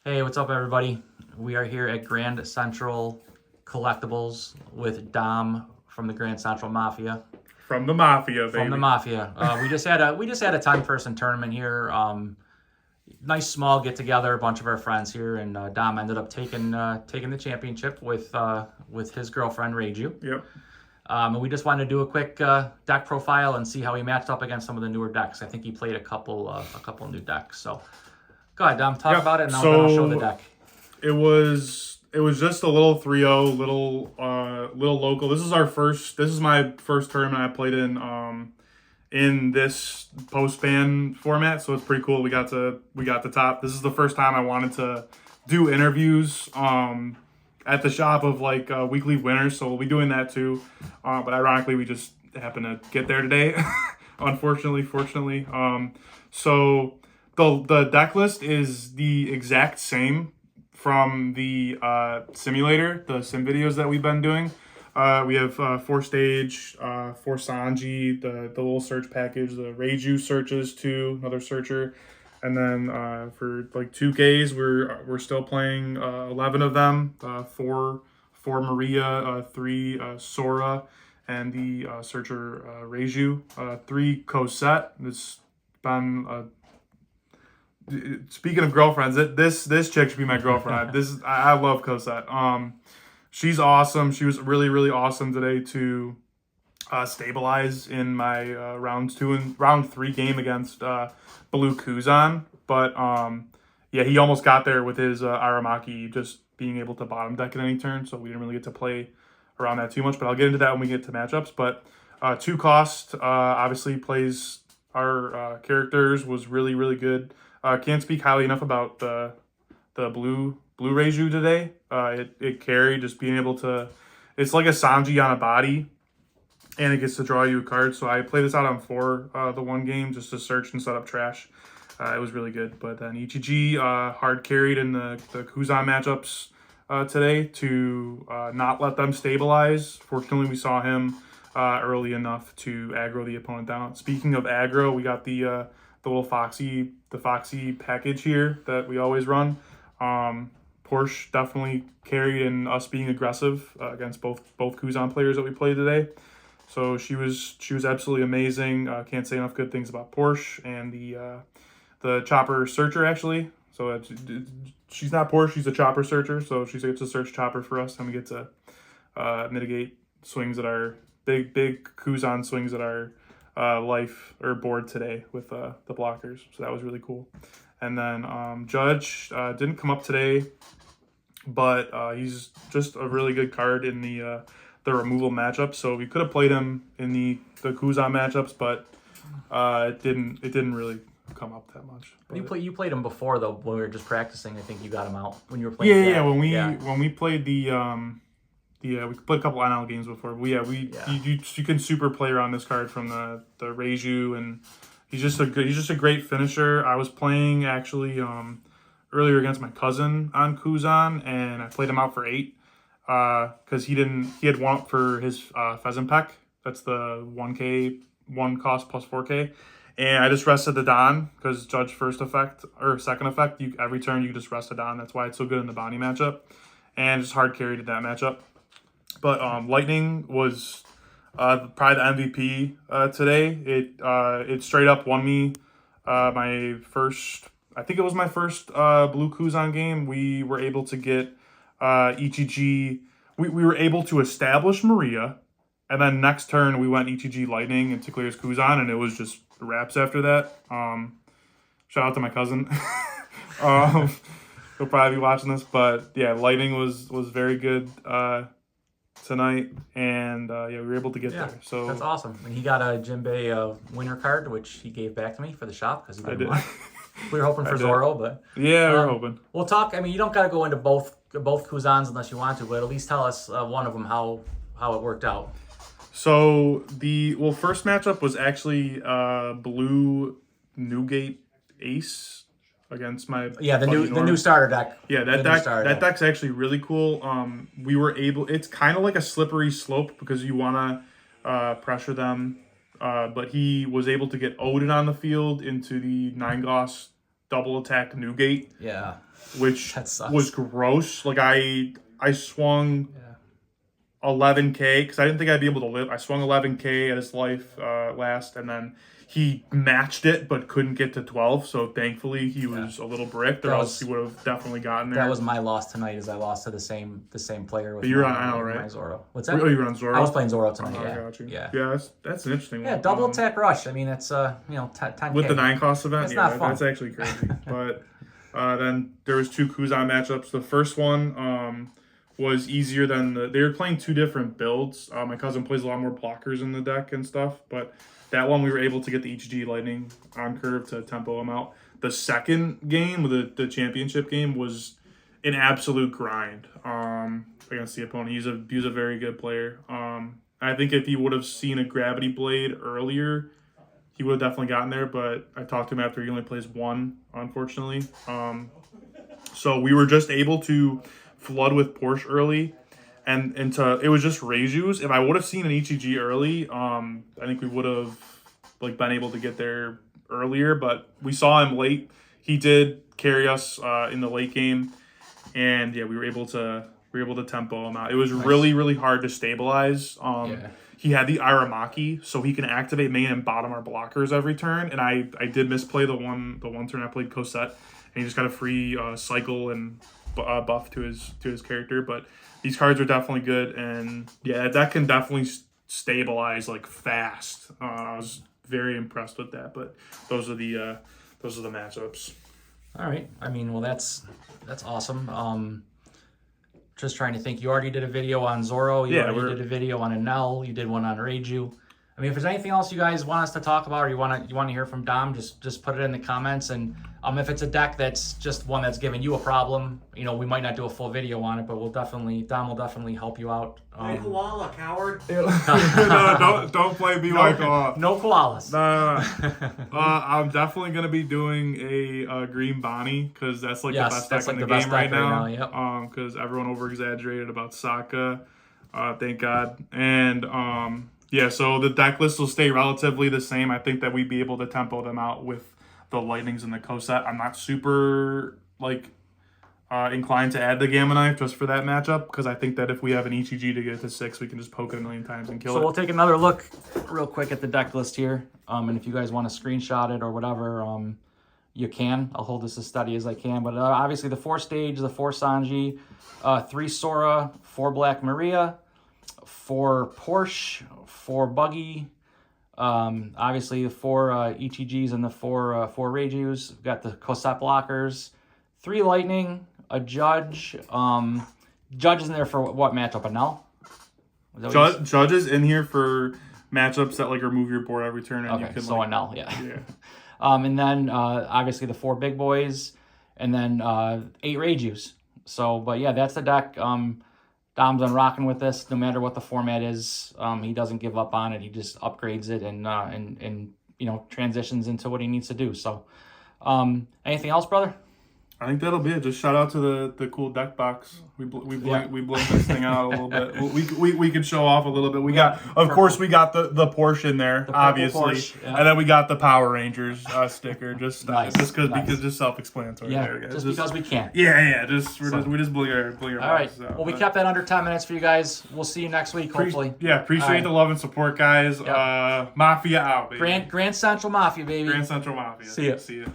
Hey, what's up, everybody? We are here at Grand Central Collectibles with Dom from the Grand Central Mafia. From the Mafia, From the baby. Mafia, we just had a 10-person tournament here. Nice small get together, a bunch of our friends here, and Dom ended up taking the championship with his girlfriend Reiju. Yep. And we just wanted to do a quick deck profile and see how he matched up against some of the newer decks. I think he played a couple new decks. So go ahead, Dom, talk about it, Yep. and then I'll show the deck. It was just a little 3-0, little local. This is my first tournament I played in this post ban format, so it's pretty cool. We got the top. This is the first time I wanted to do interviews at the shop of weekly winners, so we'll be doing that too. But ironically, we just happened to get there today. Unfortunately, fortunately. So the deck list is the exact same from the simulator, the sim videos that we've been doing. We have 4 stage, 4 Sanji, the little search package, the Reiju searches too, another searcher, and then for 2Ks, we're still playing 11 of them, four Maria, 3 Sora, and the searcher Reiju, 3 Cosette. This been speaking of girlfriends, this chick should be my girlfriend. I love Cosette. She's awesome. She was really really awesome today to stabilize in my round 3 game against Blue Kuzan. But yeah, he almost got there with his Aramaki just being able to bottom deck at any turn, so we didn't really get to play around that too much. But I'll get into that when we get to matchups. But 2 cost obviously plays our characters, was really really good. Can't speak highly enough about the blue Reiju today. It carried, just being able to. It's like a Sanji on a body, and it gets to draw you a card. So I played this out on 4 the one game just to search and set up trash. It was really good. But then Ichiji hard carried in the Kuzan matchups today to not let them stabilize. Fortunately, we saw him early enough to aggro the opponent down. Speaking of aggro, we got the little Foxy package here that we always run. Porsche definitely carried in us being aggressive against both Kuzan players that we played today. So she was absolutely amazing. Can't say enough good things about Porsche and the chopper searcher actually. So she's not Porsche, she's a chopper searcher. So she gets to search chopper for us, and we get to mitigate swings that are big Kuzan swings that are life or board today with the blockers. So that was really cool. And then Judge didn't come up today, but he's just a really good card in the removal matchup. So we could have played him in the Kuzan matchups, but it didn't really come up that much. But You played him before though when we were just practicing. I think you got him out when you were playing. yeah. When we played we played a couple NL games before. You can super play around this card from the Reiju, and he's just a great finisher. I was playing actually earlier against my cousin on Kuzan, and I played him out for 8 because he had one up for his Pheasant Peck. That's the 1K 1 cost plus 4K. And I just rested the Don because Judge first effect or second effect, every turn you just rest a Don. That's why it's so good in the Bonnie matchup, and just hard carried that matchup. But Lightning was probably the MVP today. It straight up won me my first. I think it was my first Blue Kuzan game. We were able to get Ichiji. We were able to establish Maria, and then next turn we went Ichiji Lightning and to clear his Kuzan, and it was just wraps after that. Shout out to my cousin. He'll probably be watching this, but yeah, Lightning was very good tonight, and yeah, we were able to get there. So that's awesome. And he got a Jinbei winner card, which he gave back to me for the shop because he didn't want. We were hoping for Zoro, but yeah, we're hoping. We'll talk. I mean, you don't got to go into both Kuzans unless you want to, but at least tell us one of them how it worked out. So first matchup was actually Blue Newgate Ace against my the new starter deck. Yeah, that deck's actually really cool. We were able. It's kind of like a slippery slope because you want to pressure them, but he was able to get Odin on the field into the 9 Goss double attack Newgate, Yeah. which That sucks. was gross. Like I swung Yeah. 11K because I didn't think I'd be able to live. I swung 11K at his life last, and then he matched it but couldn't get to 12. So thankfully he was a little bricked, or else he would have definitely gotten there. That was my loss tonight. Is I lost to the same player. With But you're my, on IL, my right? Zoro. What's that? Oh, you were on Zoro. I was playing Zoro tonight. Oh, Yeah. I got you. Yeah. Yeah, that's an interesting one. Yeah. Double attack rush. I mean, that's 10K. With the 9-cost event, It's yeah, not fun. that's actually crazy. But then there was 2 Kuzan matchups. The first one was easier than they were playing 2 different builds. My cousin plays a lot more blockers in the deck and stuff, but that one we were able to get the HG Lightning on curve to tempo him out. The second game, the championship game, was an absolute grind against the opponent. He's a very good player. I think if he would have seen a gravity blade earlier, he would have definitely gotten there, but I talked to him after he only plays 1, unfortunately. So we were just able to flood with Porsche early, and it was just Reju's. If I would have seen an ETG early, I think we would have been able to get there earlier, but we saw him late. He did carry us in the late game, and yeah, we were able to tempo him out. It was really, really hard to stabilize. He had the Iramaki, so he can activate main and bottom our blockers every turn. And I did misplay the one turn I played Cosette, and he just got a free cycle and buff to his character. But these cards are definitely good, and yeah, that can definitely stabilize fast. I was very impressed with that. But those are the matchups. All right. I mean, well, that's awesome. Just trying to think. You already did a video on Zoro. You already did a video on Enel. You did one on Reiju. I mean, if there's anything else you guys want us to talk about, or you want to hear from Dom, just put it in the comments. And if it's a deck that's just one that's giving you a problem, we might not do a full video on it, but Dom will definitely help you out. Play koala, coward. No, don't play me like no koalas. No. I'm definitely gonna be doing a green Bonnie because that's the best deck in the game right now. Yep. Because everyone over exaggerated about Sokka. Thank God. And yeah, so the deck list will stay relatively the same. I think that we'd be able to tempo them out with the Lightnings and the Cosette. I'm not super inclined to add the Gamma Knife just for that matchup, because I think that if we have an ETG to get to 6, we can just poke it a million times and kill it. So we'll take another look real quick at the deck list here. And if you guys want to screenshot it or whatever, you can. I'll hold this as steady as I can. But obviously the 4 Stage, the 4 Sanji, 3 Sora, 4 Black Maria, 4 Porsche, 4 Buggy, obviously the 4 ETGs and the 4 Reijus. We've got the Cosette blockers, 3 Lightning, a Judge. Judge is in there for what matchup? Anel? Judge is in here for matchups that remove your board every turn. And okay, you can, so Anel, yeah. Yeah. And then obviously the 4 big boys, and then 8 Reijus. So, but yeah, that's the deck. Dom's on rocking with this, no matter what the format is. He doesn't give up on it. He just upgrades it and transitions into what he needs to do. So, anything else, brother? I think that'll be it. Just shout out to the cool deck box. We blinked this thing out a little bit. We could show off a little bit. We got the Porsche in there, obviously, Porsche, yeah. and then we got the Power Rangers sticker. Just Nice, because just self-explanatory. Yeah, there, guys. just because we can. Yeah. We just blink our All right. boxes out. Well, we kept that under 10 minutes for you guys. We'll see you next week, hopefully. Appreciate the love and support, guys. Yep. Mafia out, baby. Grand Central Mafia, baby. Grand Central Mafia. See ya. See ya.